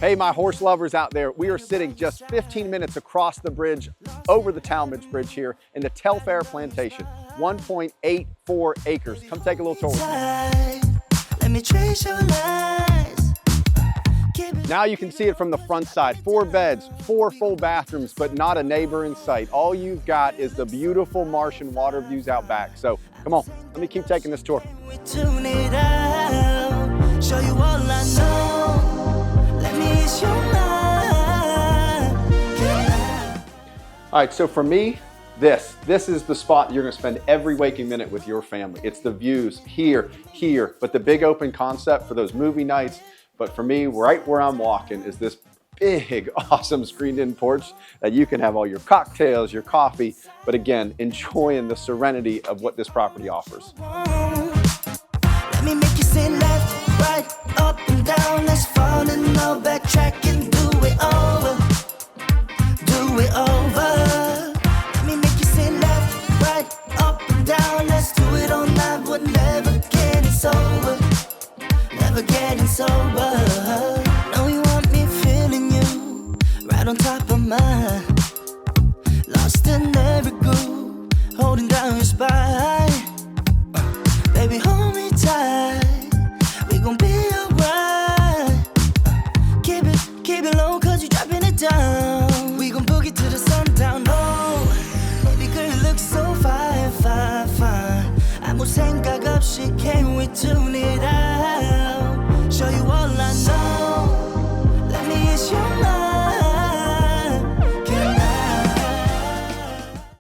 Hey, my horse lovers out there, we are sitting just 15 minutes across the bridge over the Talmage Bridge here in the Telfair Plantation, 1.84 acres. Come take a little tour with me. Let me trace your lies. Now you can see it from the front side. 4 beds, 4 full bathrooms, but not a neighbor in sight. All you've got is the beautiful marsh and water views out back. So come on, let me keep taking this tour. We tune it out. Show you all I know. Let me ease your mind. All right, so for me, this is the spot you're gonna spend every waking minute with your family. It's the views here, but the big open concept for those movie nights. But for me, right where I'm walking is this big, awesome screened-in porch that you can have all your cocktails, your coffee, but again, enjoying the serenity of what this property offers. Let me make you say left, right, up and down. Let's fall in love, backtrack and do it over. Do it over. Let me make you say left, right, up and down. Let's do it all night. We're never getting sober. Never getting sober. Know you want me feeling you right on top of mine. Lost in every groove, holding down your spine. Baby, hold me tight. We gon' be alright. Keep it low, cause you dropping it down. We gon' boogie to the sundown. Oh, baby girl, you look so fine, fine, fine. 아무 생각 없이 can we tune it out?